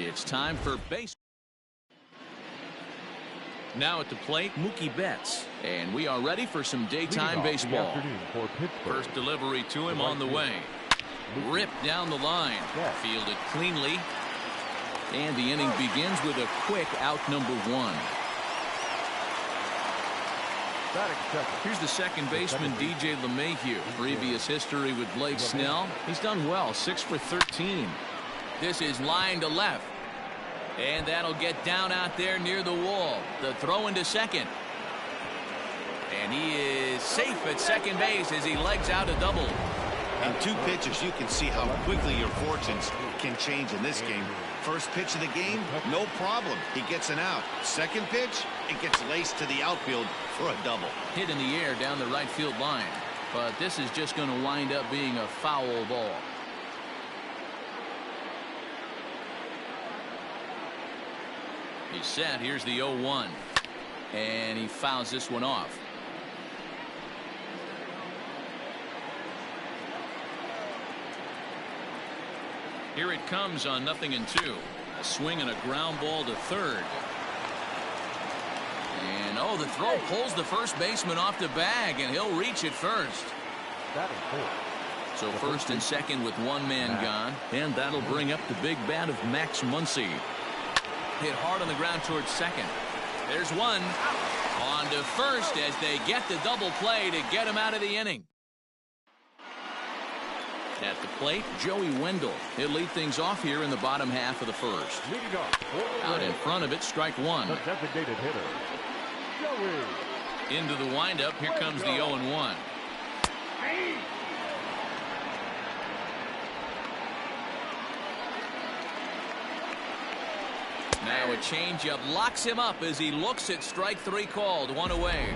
It's time for base. Now at the plate, Mookie Betts. And we are ready for some daytime baseball. First delivery to him on the way. Ripped down the line. Fielded cleanly. And the inning begins with a quick out number 1. Here's the second baseman, DJ LeMahieu. Previous history with Blake Snell. He's done well, 6 for 13. This is line to left. And that'll get down out there near the wall. The throw into second. And he is safe at second base as he legs out a double. In 2 pitches, you can see how quickly your fortunes can change in this game. First pitch of the game, no problem. He gets an out. Second pitch, it gets laced to the outfield for a double. Hit in the air down the right field line. But this is just going to wind up being a foul ball. He's set. Here's the 0-1. And he fouls this one off. Here it comes on 0-2. A swing and a ground ball to third. And oh, the throw pulls the first baseman off the bag, and he'll reach it first. So first and second with one man gone, and that'll bring up the big bat of Max Muncy. Hit hard on the ground towards second. There's one. On to first as they get the double play to get him out of the inning. At the plate, Joey Wendell. He'll lead things off here in the bottom half of the first. Out in front of it, strike 1. The designated hitter, Joey. Into the windup, here comes the 0-1. Now a changeup locks him up as he looks at strike 3 called. 1 away.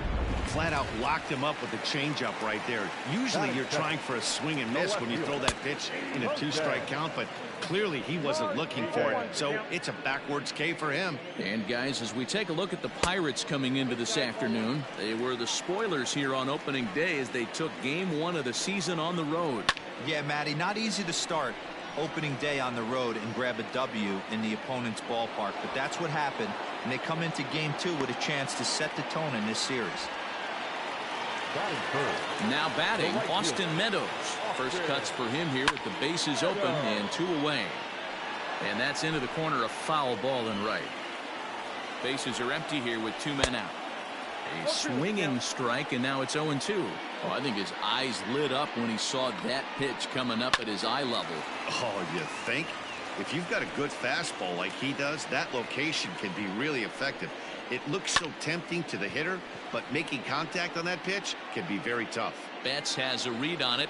Flat out locked him up with the changeup right there. Usually you're trying for a swing and miss when you throw that pitch in a 2-strike count, but clearly he wasn't looking for it, so it's a backwards K for him. And guys, as we take a look at the Pirates coming into this afternoon, they were the spoilers here on opening day as they took game 1 of the season on the road. Yeah, Matty, not easy to start opening day on the road and grab a W in the opponent's ballpark, but that's what happened, and they come into game 2 with a chance to set the tone in this series. Now batting, Austin Meadows. First cuts for him here with the bases open and 2 away. And that's into the corner, a foul ball and right. Bases are empty here with 2 men out. A swinging strike, and now it's 0-2. Oh, I think his eyes lit up when he saw that pitch coming up at his eye level. Oh, you think? If you've got a good fastball like he does, that location can be really effective. It looks so tempting to the hitter, but making contact on that pitch can be very tough. Betts has a read on it.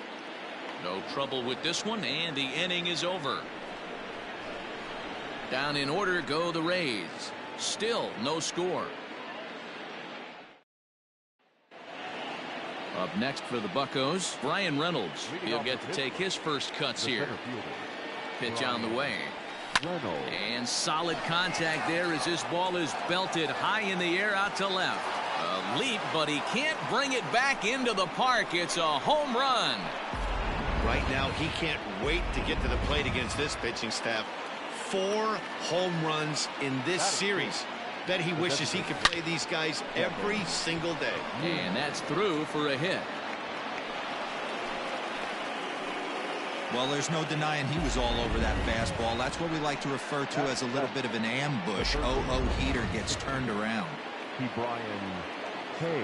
No trouble with this one, and the inning is over. Down in order go the Rays. Still no score. Up next for the Buccos, Brian Reynolds. He'll get to take his first cuts here. Pitch on the way. And solid contact there as this ball is belted high in the air out to left. A leap, but he can't bring it back into the park. It's a home run. Right now, he can't wait to get to the plate against this pitching staff. 4 home runs in this series. Bet he wishes he could play these guys every single day. And that's through for a hit. Well, there's no denying he was all over that fastball. That's what we like to refer to as a little bit of an ambush. Oh, heater gets turned around. Brian Hayes.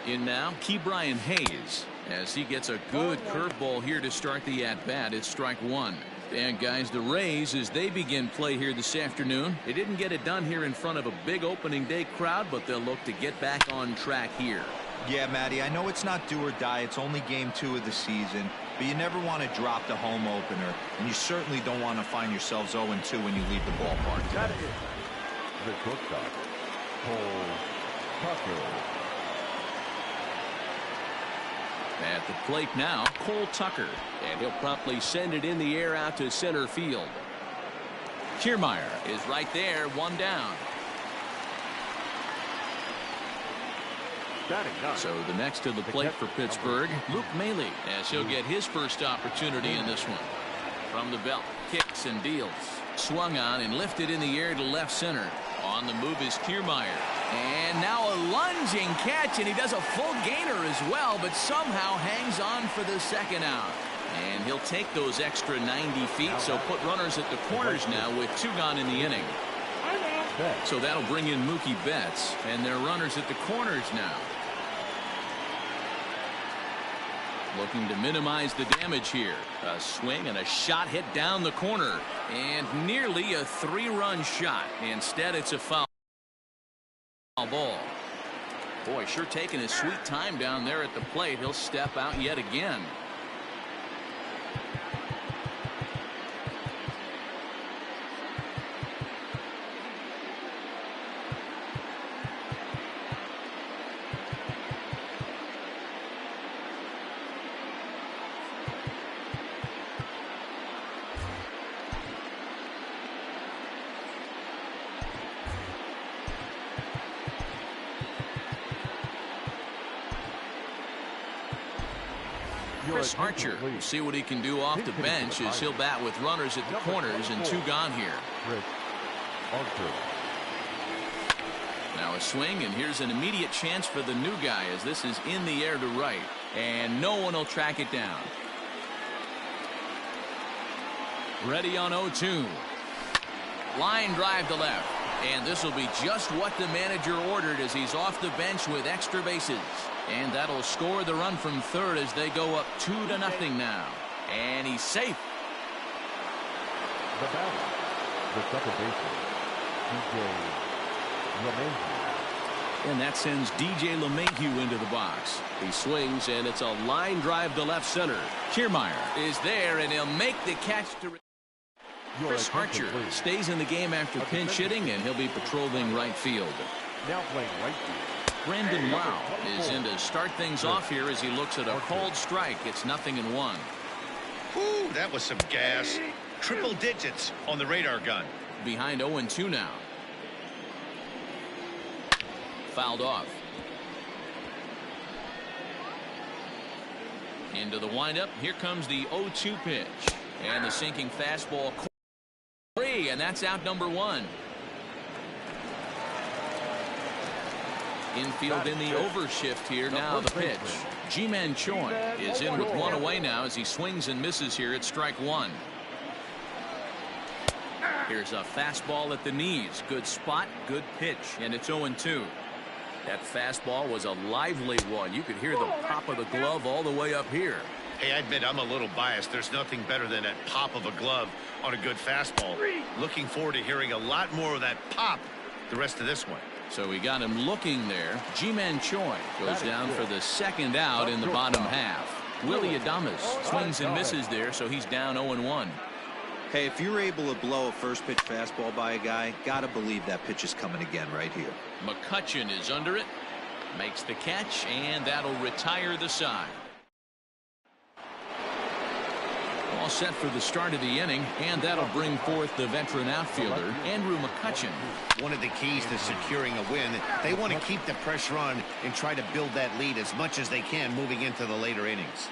In now, Brian Hayes, as he gets a good curveball here to start the at-bat. It's strike 1. And guys, the Rays, as they begin play here this afternoon, they didn't get it done here in front of a big opening day crowd, but they'll look to get back on track here. Yeah, Matty, I know it's not do or die. It's only game 2 of the season, but you never want to drop the home opener, and you certainly don't want to find yourselves 0-2 when you leave the ballpark today. That is the shortstop, Cole Tucker. At the plate now, Cole Tucker, and he'll promptly send it in the air out to center field. Kiermaier is right there, 1 down. So the next to the plate for Pittsburgh, Luke Maile, as he'll get his first opportunity in this one. From the belt, kicks and deals. Swung on and lifted in the air to left center. On the move is Kiermaier. And now a lunging catch, and he does a full gainer as well, but somehow hangs on for the second out. And he'll take those extra 90 feet, so put runners at the corners now with 2 gone in the inning. So that'll bring in Mookie Betts, and they're runners at the corners now. Looking to minimize the damage here. A swing and a shot hit down the corner, and nearly a 3-run shot. Instead, it's a foul ball. Boy, sure taking his sweet time down there at the plate. He'll step out yet again. Chris Archer will see what he can do off the bench as he'll bat with runners at the corners and 2 gone here. Now a swing, and here's an immediate chance for the new guy as this is in the air to right, and no one will track it down. Ready on 0-2. Line drive to left, and this will be just what the manager ordered as he's off the bench with extra bases. And that'll score the run from third as they go up 2-0 now. And he's safe. The batter, the second baseman, DJ LeMahieu. And that sends DJ LeMahieu into the box. He swings, and it's a line drive to left center. Kiermaier is there, and he'll make the catch to... Chris Archer stays in the game after pinch hitting, and he'll be patrolling right field. Now playing right field. Brandon Wow is in to start things off here as he looks at a cold strike. It's 0-1. Whew, that was some gas. Triple digits on the radar gun. Behind 0-2 now. Fouled off. Into the windup. Here comes the 0-2 pitch. And the sinking fastball. And that's out number 1. Infield in the overshift here. Now the pitch. Ji-Man Choi is in with 1 away now as he swings and misses here at strike 1. Here's a fastball at the knees. Good spot, good pitch, and it's 0-2. That fastball was a lively one. You could hear the pop of the glove all the way up here. Hey, I admit I'm a little biased. There's nothing better than that pop of a glove on a good fastball. Looking forward to hearing a lot more of that pop the rest of this one. So we got him looking there. Ji-Man Choi goes down for the second out in the bottom half. Willie Adames swings and misses there, so he's down 0-1. Hey, if you're able to blow a first pitch fastball by a guy, gotta believe that pitch is coming again right here. McCutchen is under it, makes the catch, and that'll retire the side. All set for the start of the inning, and that'll bring forth the veteran outfielder, Andrew McCutchen. One of the keys to securing a win, they want to keep the pressure on and try to build that lead as much as they can moving into the later innings.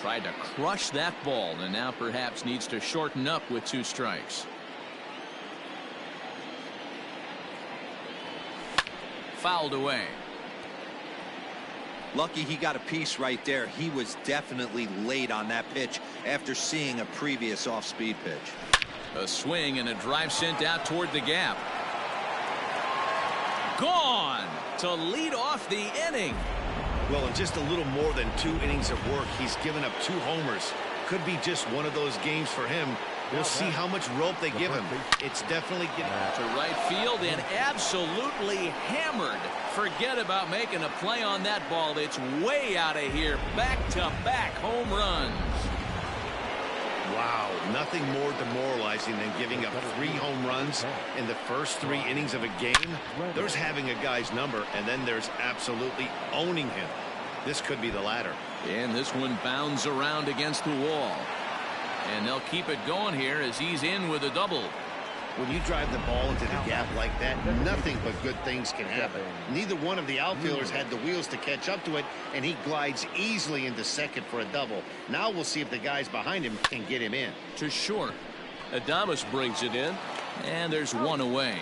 Tried to crush that ball, and now perhaps needs to shorten up with 2 strikes. Fouled away. Lucky he got a piece right there. He was definitely late on that pitch after seeing a previous off-speed pitch. A swing and a drive sent out toward the gap. Gone to lead off the inning. Well, in just a little more than 2 innings of work, he's given up 2 homers. Could be just one of those games for him. We'll see how much rope they give him. It's definitely getting to right field and absolutely hammered. Forget about making a play on that ball. It's way out of here. Back-to-back home runs. Wow, nothing more demoralizing than giving up 3 home runs in the first 3 innings of a game. There's having a guy's number, and then there's absolutely owning him. This could be the latter. And this one bounds around against the wall. And they'll keep it going here as he's in with a double. When you drive the ball into the gap like that, nothing but good things can happen. Neither one of the outfielders had the wheels to catch up to it, and he glides easily into second for a double. Now we'll see if the guys behind him can get him in. To short. Adames brings it in, and there's one away.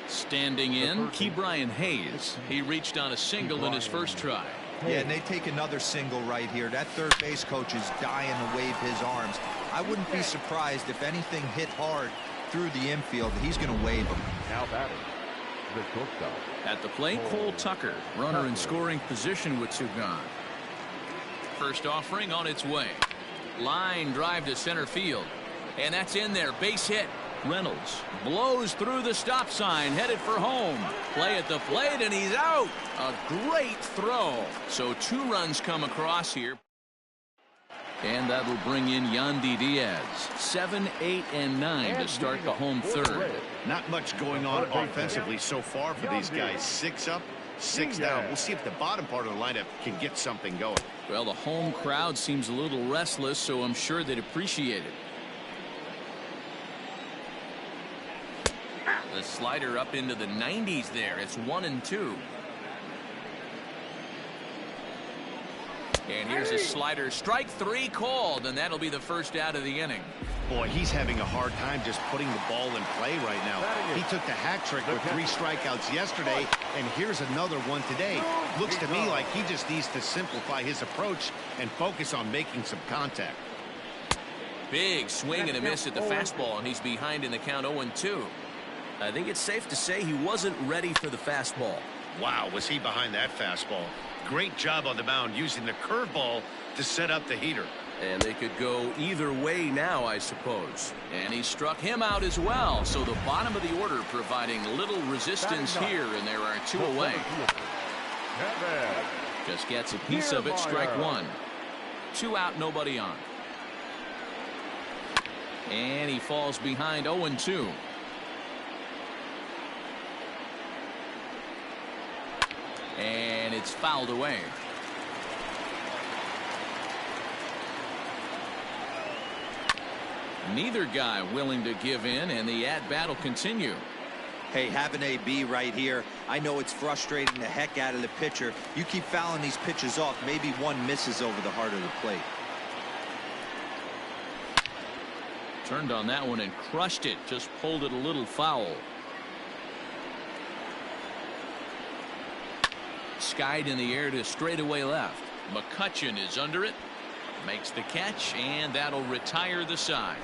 Standing in, Ke'Bryan Hayes. He reached on a single in his first try. Yeah, and they take another single right here. That third base coach is dying to wave his arms. I wouldn't be surprised if anything hit hard through the infield. He's going to wave them. Now batting, the shortstop. At the plate, Cole Tucker, runner in scoring position with two gone. First offering on its way. Line drive to center field. And that's in there. Base hit. Reynolds blows through the stop sign, headed for home. Play at the plate, and he's out. A great throw. So 2 runs come across here. And that'll bring in Yandy Diaz. 7, 8, and 9 to start the home third. Not much going on offensively so far for these guys. 6 up, 6 down. We'll see if the bottom part of the lineup can get something going. Well, the home crowd seems a little restless, so I'm sure they'd appreciate it. The slider up into the 90s there. It's 1-2. And here's a slider. Strike 3 called, and that'll be the first out of the inning. Boy, he's having a hard time just putting the ball in play right now. He took the hat trick with 3 strikeouts yesterday, and here's another one today. Looks to me like he just needs to simplify his approach and focus on making some contact. Big swing and a miss at the fastball, and he's behind in the count 0-2. I think it's safe to say he wasn't ready for the fastball. Wow, was he behind that fastball. Great job on the mound using the curveball to set up the heater. And they could go either way now, I suppose. And he struck him out as well. So the bottom of the order providing little resistance here, and there are 2 away. Just gets a piece of it, strike 1. 2 out, nobody on. And he falls behind 0-2. And it's fouled away. Neither guy willing to give in, and the at-bat will continue. Hey, have an AB right here. I know it's frustrating the heck out of the pitcher. You keep fouling these pitches off, maybe one misses over the heart of the plate. Turned on that one and crushed it. Just pulled it a little foul. Skied in the air to straightaway left. McCutchen is under it. Makes the catch, and that'll retire the side.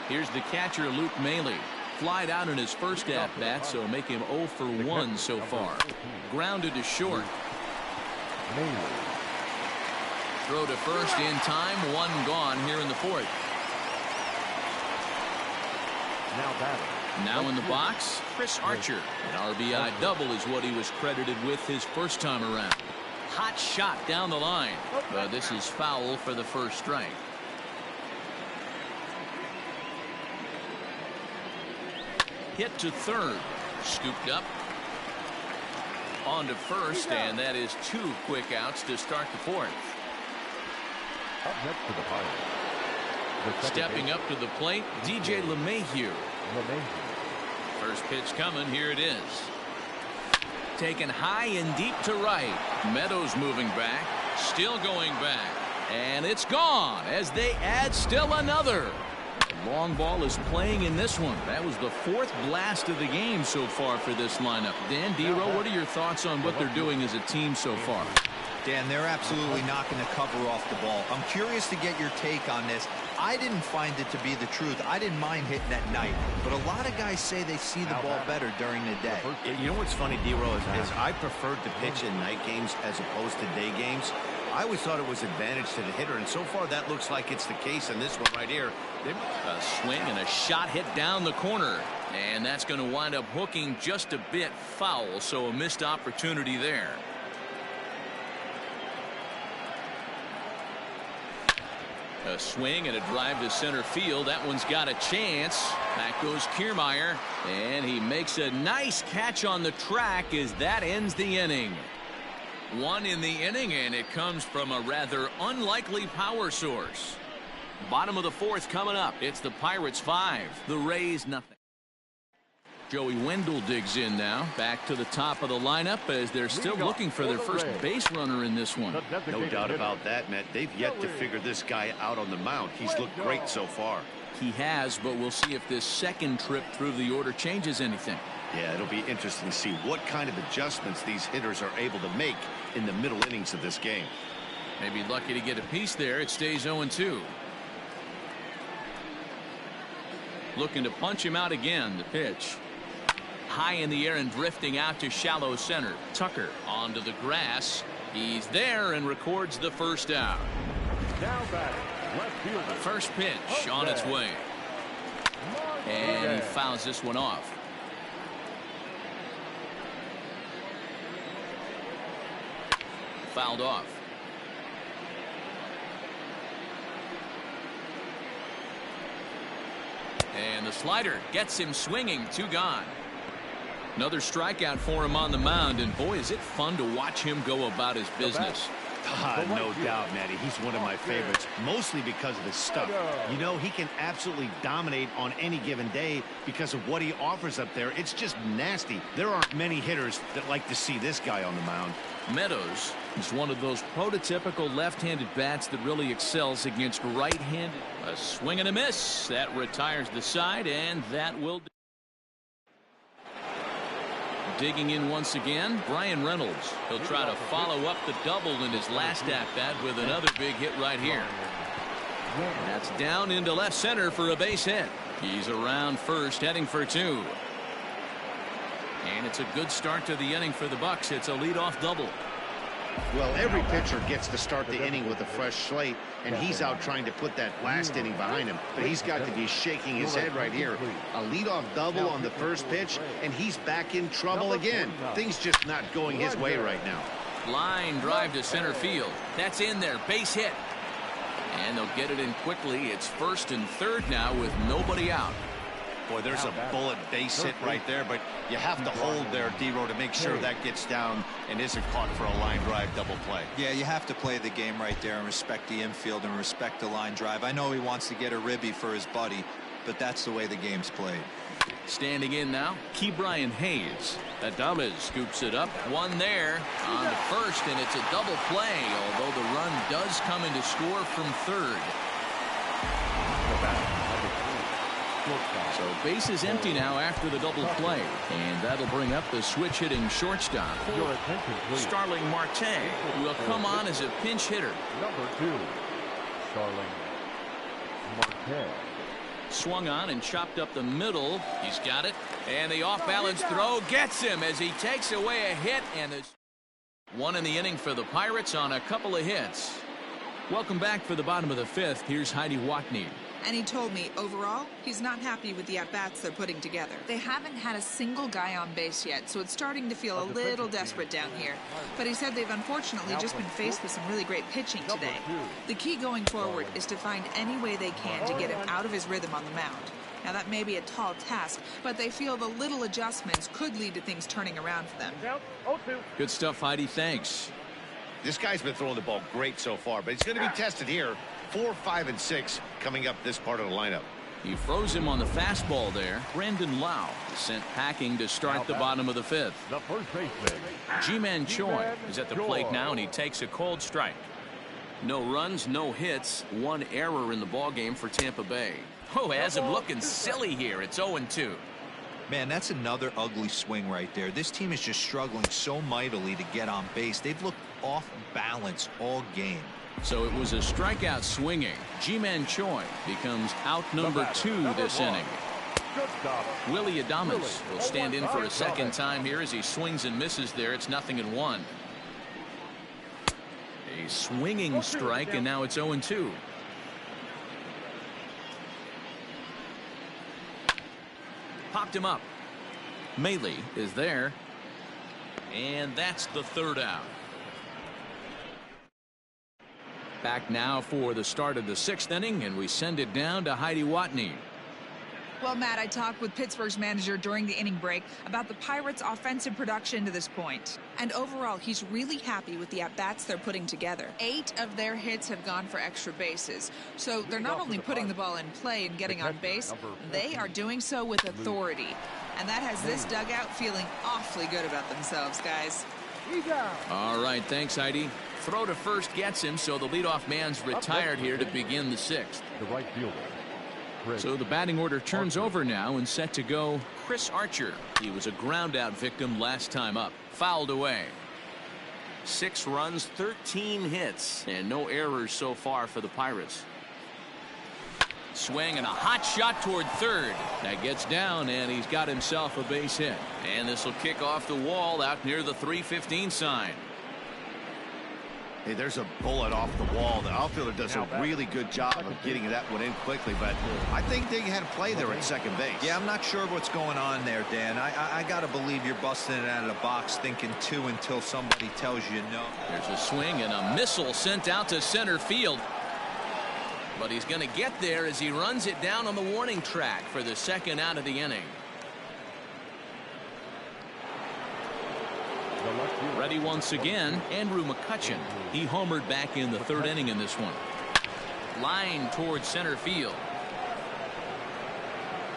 Here's the catcher, Luke Maile. Flied out in his first at-bat, so make him 0 for 1 so far. Grounded to short. Throw to first in time. 1 gone here in the 4th. Now batting. Now in the box, Chris Archer. An RBI double is what he was credited with his first time around. Hot shot down the line. But this is foul for the first strike. Hit to third. Scooped up. On to first, and that is 2 quick outs to start the 4th. Up next to the pile. Stepping up to the plate, DJ LeMahieu. First pitch coming. Here it is. Taken high and deep to right. Meadows moving back. Still going back. And it's gone as they add still another. The long ball is playing in this one. That was the 4th blast of the game so far for this lineup. Dan Dero, what are your thoughts on what they're doing as a team so far? Dan, they're absolutely knocking the cover off the ball. I'm curious to get your take on this. I didn't find it to be the truth. I didn't mind hitting at night, but a lot of guys say they see the ball better during the day. You know what's funny, D-Roll, is I preferred to pitch in night games as opposed to day games. I always thought it was advantage to the hitter, and so far that looks like it's the case in this one right here. A swing and a shot hit down the corner, and that's going to wind up hooking just a bit foul, so a missed opportunity there. A swing and a drive to center field. That one's got a chance. Back goes Kiermaier, and he makes a nice catch on the track as that ends the inning. One in the inning, and it comes from a rather unlikely power source. Bottom of the fourth coming up. It's the Pirates 5, the Rays nothing. Joey Wendell digs in now. Back to the top of the lineup as they're still looking for their first base runner in this one. No doubt about that, Matt. They've yet to figure this guy out on the mound. He's looked great so far. He has, but we'll see if this second trip through the order changes anything. Yeah, it'll be interesting to see what kind of adjustments these hitters are able to make in the middle innings of this game. Maybe lucky to get a piece there. It stays 0-2. Looking to punch him out again. The pitch. High in the air and drifting out to shallow center. Tucker onto the grass. He's there and records the first out. Now batting, left fielder. First pitch on its way. And he fouls this one off. Fouled off. And the slider gets him swinging. 2 gone. Another strikeout for him on the mound, and boy, is it fun to watch him go about his business. No doubt, Matty. He's one of my favorites, mostly because of his stuff. You know, he can absolutely dominate on any given day because of what he offers up there. It's just nasty. There aren't many hitters that like to see this guy on the mound. Meadows is one of those prototypical left-handed bats that really excels against right-handed. A swing and a miss. That retires the side, and that will do. Digging in once again, Brian Reynolds. He'll try to follow up the double in his last at-bat with another big hit right here. And that's down into left center for a base hit. He's around first, heading for 2. And it's a good start to the inning for the Bucks. It's a leadoff double. Well, every pitcher gets to start the inning with a fresh slate, and he's out trying to put that last inning behind him. But he's got to be shaking his head right here. A leadoff double on the first pitch, and he's back in trouble again. Things just not going his way right now. Line drive to center field. That's in there. Base hit. And they'll get it in quickly. It's first and third now with nobody out. Boy, there's a bullet base hit right there, but you have to hold there, D-Row, to make sure that gets down and isn't caught for a line drive double play. Yeah, you have to play the game right there and respect the infield and respect the line drive. I know he wants to get a ribby for his buddy, but that's the way the game's played. Standing in now, Ke'Bryan Hayes. Adames scoops it up. One there on the first, and it's a double play, although the run does come in to score from third. So base is empty now after the double play, and that'll bring up the switch hitting shortstop. Starling Marte will come on as a pinch hitter. Number 2, Starling Marte. Swung on and chopped up the middle. He's got it, and the off-balance throw gets him as he takes away a hit, and there's one in the inning for the Pirates on a couple of hits. Welcome back for the bottom of the fifth. Here's Heidi Watney. And he told me, overall, he's not happy with the at-bats they're putting together. They haven't had a single guy on base yet, so it's starting to feel a little desperate down here. But he said they've unfortunately just been faced with some really great pitching today. The key going forward is to find any way they can to get him out of his rhythm on the mound. Now, that may be a tall task, but they feel the little adjustments could lead to things turning around for them. Good stuff, Heidi. Thanks. This guy's been throwing the ball great so far, but he's going to be tested here. 4, 5, and 6 coming up this part of the lineup. He froze him on the fastball there. Brandon Lau is sent packing to start the bottom of the fifth. The first baseman, Ji-Man Choi is at the plate now, and he takes a cold strike. No runs, no hits, 1 error in the ballgame for Tampa Bay. Oh, has him looking silly here. It's 0-2. Man, that's another ugly swing right there. This team is just struggling so mightily to get on base. They've looked off balance all game. So it was a strikeout swinging. Ji-Man Choi becomes out number 2 this inning. Willie Adames will stand in for a second time here as he swings and misses there. It's 0-1. A swinging strike, and now it's 0-2. Popped him up. Maley is there. And that's the third out. Back now for the start of the 6th inning, and we send it down to Heidi Watney. Well, Matt, I talked with Pittsburgh's manager during the inning break about the Pirates' offensive production to this point. And overall, he's really happy with the at-bats they're putting together. 8 of their hits have gone for extra bases. So they're not only putting the ball in play and getting on base, they are doing so with authority. And that has this dugout feeling awfully good about themselves, guys. All right, thanks, Heidi. Throw to first gets him, so the leadoff man's retired here to begin the 6th. The right fielder. So the batting order turns over now and set to go Chris Archer. He was a ground-out victim last time up. Fouled away. 6 runs, 13 hits, and no errors so far for the Pirates. Swing and a hot shot toward third. That gets down, and he's got himself a base hit. And this will kick off the wall out near the 3:15 sign. Hey, there's a bullet off the wall. The outfielder does a really good job of getting that one in quickly, but I think they had a play there at second base. Yeah, I'm not sure what's going on there, Dan. I got to believe you're busting it out of the box thinking 2 until somebody tells you no. There's a swing and a missile sent out to center field. But he's going to get there as he runs it down on the warning track for the 2nd out of the inning. Ready once again, Andrew McCutchen. He homered back in the 3rd inning in this one. Line towards center field.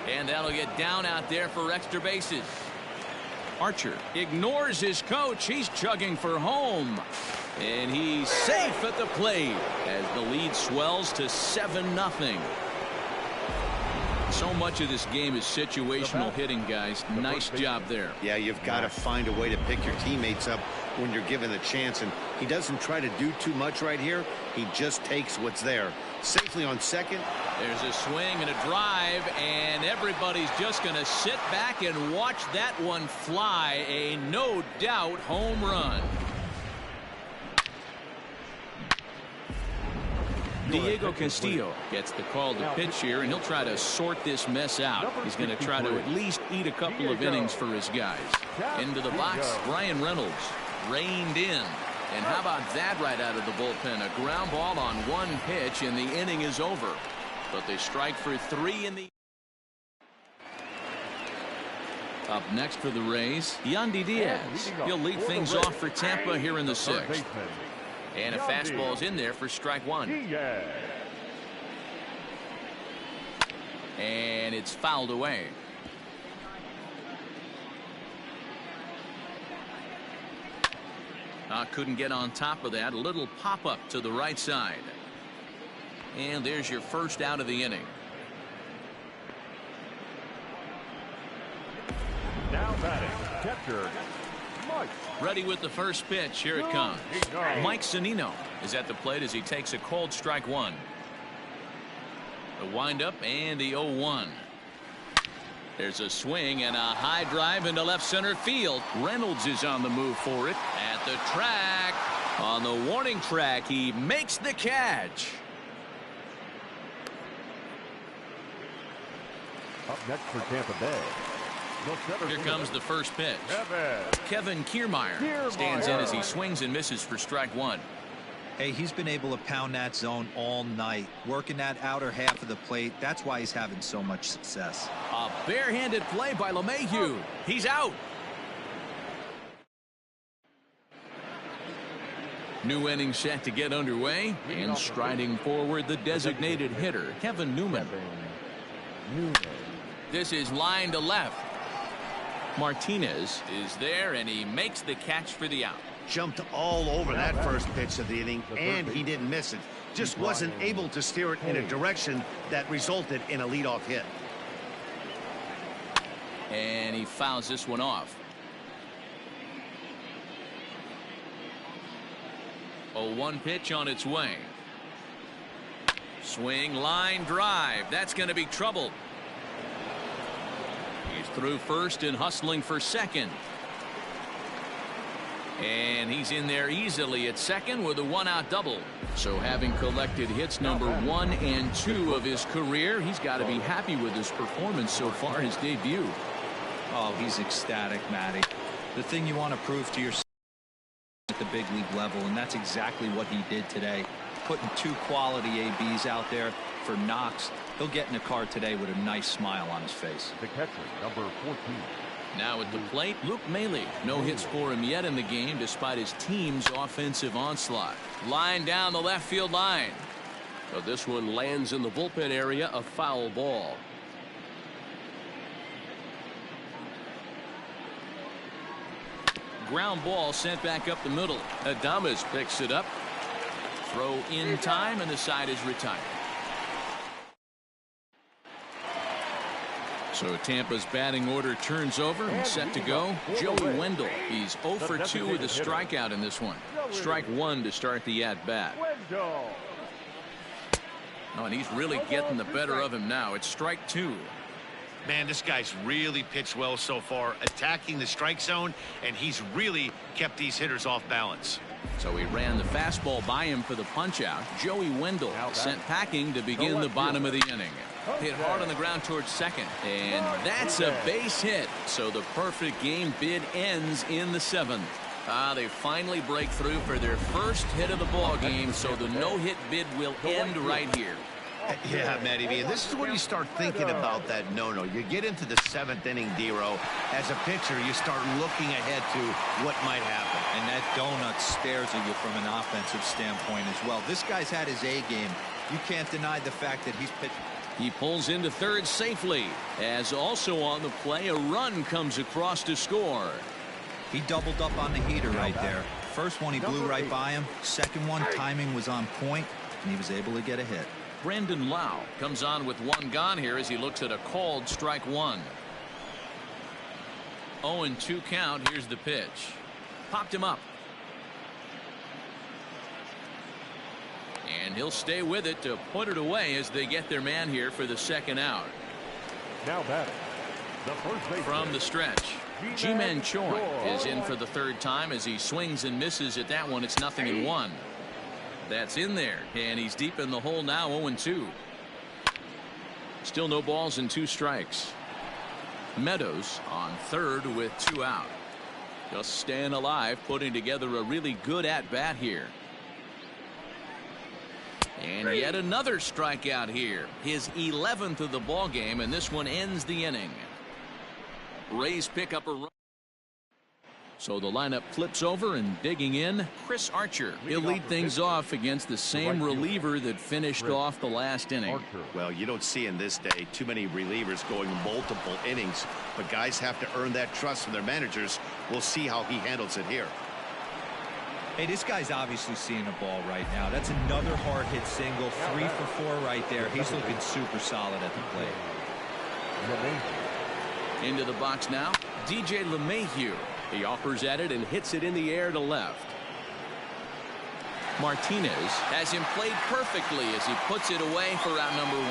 And that'll get down out there for extra bases. Archer ignores his coach. He's chugging for home. And he's safe at the plate as the lead swells to 7-0. So much of this game is situational hitting, guys. Nice job there. Yeah, you've got to find a way to pick your teammates up when you're given the chance, and he doesn't try to do too much right here. He just takes what's there. Safely on second. There's a swing and a drive, and everybody's just going to sit back and watch that one fly. A no doubt home run. Diego Castillo gets the call to pitch here, and he'll try to sort this mess out. He's going to try to at least eat a couple of innings for his guys. Into the box, Brian Reynolds reined in. And how about that right out of the bullpen? A ground ball on 1 pitch, and the inning is over. But they strike for 3 in the... Up next for the Rays, Yandy Diaz. He'll lead things off for Tampa here in the 6th. And a fastball's in there for strike 1. And it's fouled away. Couldn't get on top of that. A little pop-up to the right side. And there's your 1st out of the inning. Now batting, catcher Mike. Ready with the first pitch. Here it comes. Mike Zunino is at the plate as he takes a cold strike 1. The windup and the 0-1. There's a swing and a high drive into left center field. Reynolds is on the move for it. At the track. On the warning track, he makes the catch. Up next for Tampa Bay. Here comes the first pitch. Kevin Kiermaier stands in as he swings and misses for strike 1. Hey, he's been able to pound that zone all night, working that outer half of the plate. That's why he's having so much success. A barehanded play by LeMahieu. He's out. New inning set to get underway, and striding forward the designated hitter, Kevin Newman. This is line to left. Martinez is there, and he makes the catch for the out. Jumped all over that first pitch of the inning, and he didn't miss it. Just wasn't able to steer it in a direction that resulted in a leadoff hit. And he fouls this one off. 0-1 pitch on its way. Swing, line drive. That's going to be trouble. He's through first and hustling for second. And he's in there easily at second with a 1-out double. So having collected hits number 1 and 2 of his career, he's got to be happy with his performance so far in his debut. Oh, he's ecstatic, Matty. The thing you want to prove to yourself at the big league level, and that's exactly what he did today. Putting 2 quality ABs out there. for knocks. He'll get in the car today with a nice smile on his face. The catcher, number 14. Now at the plate, Luke Maley. No hits for him yet in the game despite his team's offensive onslaught. Line down the left field line. So this one lands in the bullpen area, a foul ball. Ground ball sent back up the middle. Adames picks it up. Throw in time, and the side is retired. So Tampa's batting order turns over and set to go. Joey Wendell. He's 0 for 2 with a strikeout in this one. Strike one to start the at-bat. Oh, and he's really getting the better of him now. It's strike two. Man, this guy's really pitched well so far, attacking the strike zone, and he's really kept these hitters off balance. So he ran the fastball by him for the punch-out. Joey Wendell sent packing to begin the bottom of the inning. Hit hard on the ground towards second, and that's a base hit. So the perfect game bid ends in the 7th. They finally break through for their first hit of the ball game, so the no-hit bid will end right here. Yeah, Matty V, and this is when you start thinking about that no-no. You get into the 7th inning, D-Row. As a pitcher, you start looking ahead to what might happen. And that donut stares at you from an offensive standpoint as well. This guy's had his A game. You can't deny the fact that he's pitched. He pulls into third safely, as also on the play, a run comes across to score. He doubled up on the heater right there. First one, he blew right by him. Second one, timing was on point, and he was able to get a hit. Brandon Lau comes on with one gone here as he looks at a called strike one. 0-2 count. Here's the pitch. Popped him up. And he'll stay with it to put it away as they get their man here for the second out. Now batting, the first baseman. From the stretch, Ji-Man Choi is in for the third time as he swings and misses at that one. It's 0-1. That's in there, and he's deep in the hole now. 0-2. Still no balls and 2 strikes. Meadows on third with 2 out. Just staying alive, putting together a really good at-bat here. And yet another strikeout here. His 11th of the ball game, and this one ends the inning. Rays pick up a run. So the lineup flips over, and digging in, Chris Archer. He'll lead things off against the same reliever that finished off the last inning. Well, you don't see in this day too many relievers going multiple innings, but guys have to earn that trust from their managers. We'll see how he handles it here. Hey, this guy's obviously seeing the ball right now. That's another hard hit single. 3 for 4 right there. He's looking super solid at the plate. Into the box now, DJ LeMahieu. He offers at it and hits it in the air to left. Martinez has him played perfectly as he puts it away for out number 1.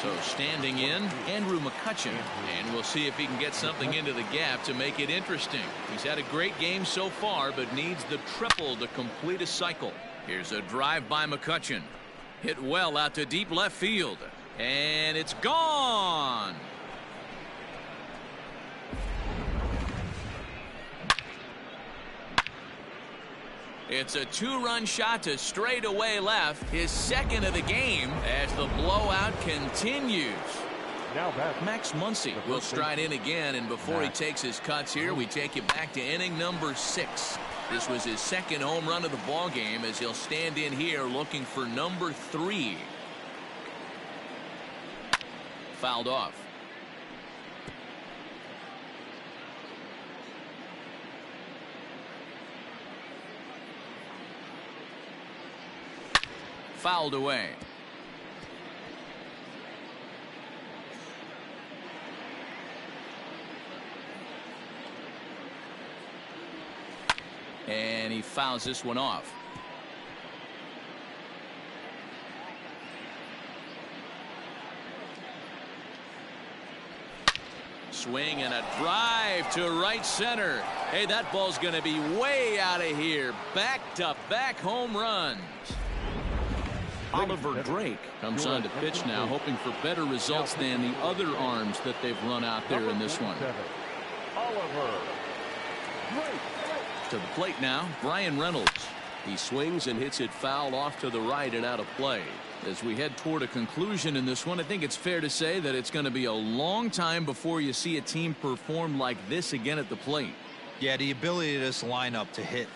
So standing in, Andrew McCutchen, and we'll see if he can get something into the gap to make it interesting. He's had a great game so far, but needs the triple to complete a cycle. Here's a drive by McCutchen. Hit well out to deep left field, and it's gone. It's a 2-run shot to straightaway left, his second of the game, as the blowout continues. Now back. Max Muncy will stride in again, and before he takes his cuts here, we take you back to inning number 6. This was his second home run of the ball game as he'll stand in here looking for number 3. Fouled off. Fouled away. And he fouls this one off. Swing and a drive to right center. Hey, that ball's going to be way out of here. Back-to-back home runs. Oliver Drake comes on to pitch now, hoping for better results than the other arms that they've run out there in this one. Oliver Drake. To the plate now, Brian Reynolds. He swings and hits it foul off to the right and out of play. As we head toward a conclusion in this one, I think it's fair to say that it's going to be a long time before you see a team perform like this again at the plate. Yeah, the ability of this lineup to hit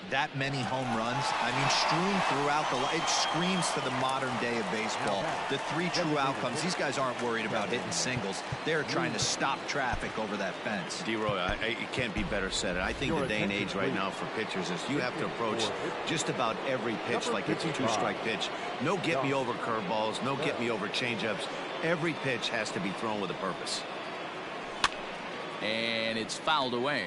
that many home runs, I mean, strewn throughout it screams to the modern day of baseball. The three true outcomes. These guys aren't worried about hitting singles. They're trying to stop traffic over that fence. D-Roy, it can't be better said. I think the day and age right now for pitchers is you have to approach just about every pitch like it's a two-strike pitch. No get-me-over curveballs, no get-me-over changeups. Every pitch has to be thrown with a purpose. And it's fouled away.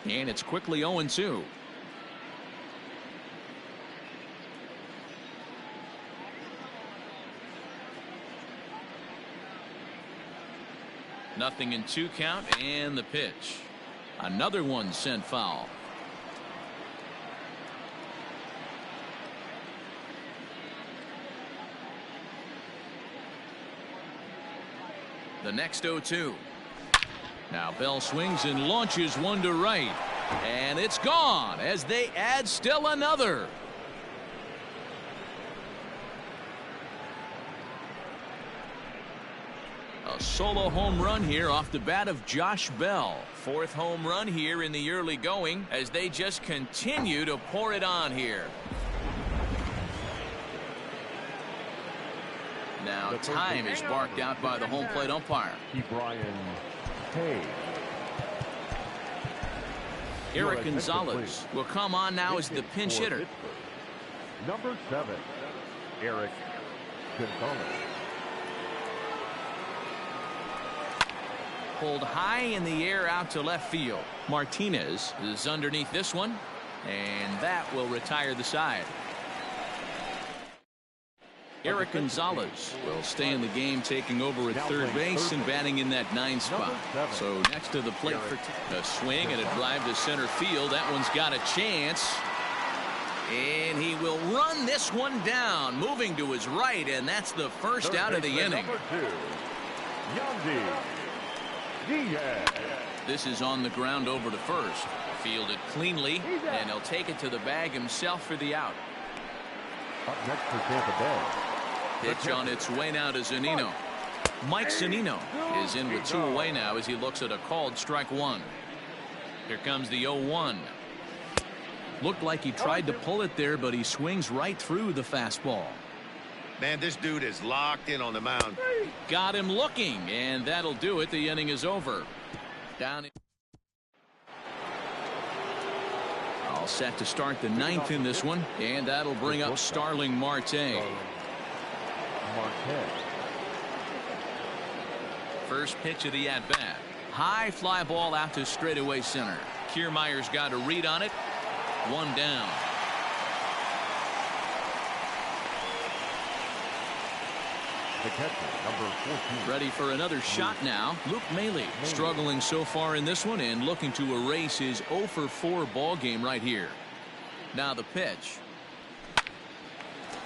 And it's quickly 0-2. Nothing in 2 count, and the pitch. Another one sent foul. The next 0-2. Now Bell swings and launches one to right. And it's gone as they add still another. A solo home run here off the bat of Josh Bell. 4th home run here in the early going as they just continue to pour it on here. Now time is barked out by the home plate umpire. Brian Hay. Eric Gonzalez will come on now as the pinch hitter. Number 7, Eric Gonzalez. Pulled high in the air out to left field. Martinez is underneath this one, and that will retire the side. Eric Gonzalez will stay in the game, taking over at third base and batting in that 9 spot. So next to the plate for a swing and a drive to center field. That one's got a chance. And he will run this one down, moving to his right, and that's the first out of the inning. This is on the ground over to first. Fielded cleanly, and he'll take it to the bag himself for the out. Up next for Tampa Bay. Pitch on its way now to Zunino. Mike Zunino is in with 2 away now as he looks at a called strike 1. Here comes the 0-1. Looked like he tried to pull it there, but he swings right through the fastball. Man, this dude is locked in on the mound. Got him looking, and that'll do it. The inning is over. Down. All set to start the 9th in this one, and that'll bring up Starling Marte. First pitch of the at-bat. High fly ball out to straightaway center. Kiermaier's got a read on it. 1 down. The catcher, number 14. Ready for another shot now. Luke Maile struggling so far in this one and looking to erase his 0-for-4 ball game right here. Now the pitch.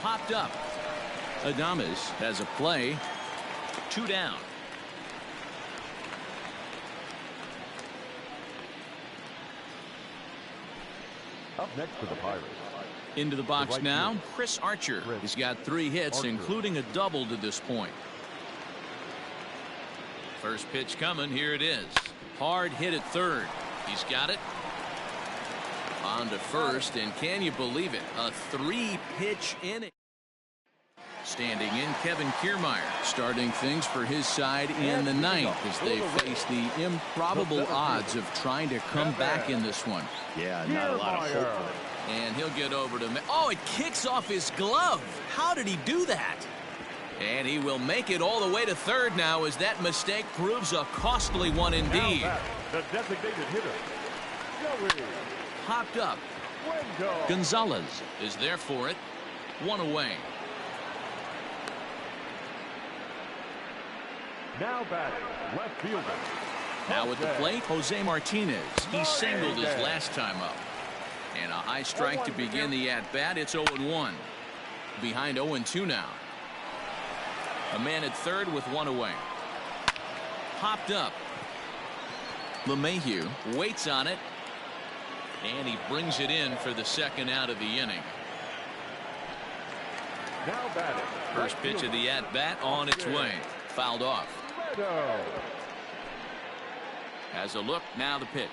Popped up. Adames has a play. 2 down. Up next for the Pirates. Into the box now, Chris Archer. He's got 3 hits, including a double to this point. First pitch coming. Here it is. Hard hit at third. He's got it. On to first, and can you believe it? A 3-pitch inning. Standing in, Kevin Kiermaier starting things for his side in the 9th as they face the improbable odds of trying to come back in this one. Yeah, not a lot of hope for it. And he'll get over to... Oh, it kicks off his glove. How did he do that? And he will make it all the way to third now as that mistake proves a costly one indeed. The designated hitter, Joey. Popped up. Gonzalez is there for it. 1 away. Now batting, left fielder. Now at the plate, Jose Martinez. He singled his last time up. And a high strike to begin the at-bat. It's 0-1. behind 0-2 now. A man at third with one away. Popped up. LeMahieu waits on it, and he brings it in for the second out of the inning. Now batting. First pitch of the at-bat on its way. Fouled off. Has a look, now the pitch.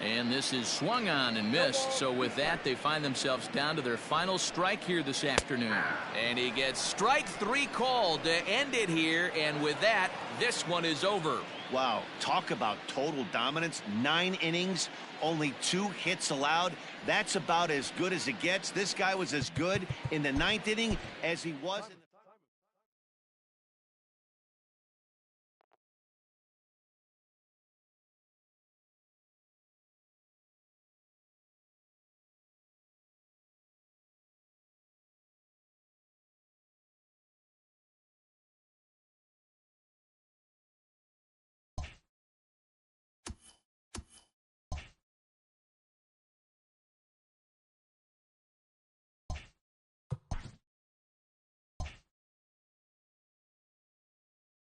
And this is swung on and missed. So with that, they find themselves down to their final strike here this afternoon. And he gets strike 3 called to end it here. And with that, this one is over. Wow, talk about total dominance. 9 innings, only 2 hits allowed. That's about as good as it gets. This guy was as good in the 9th inning as he was in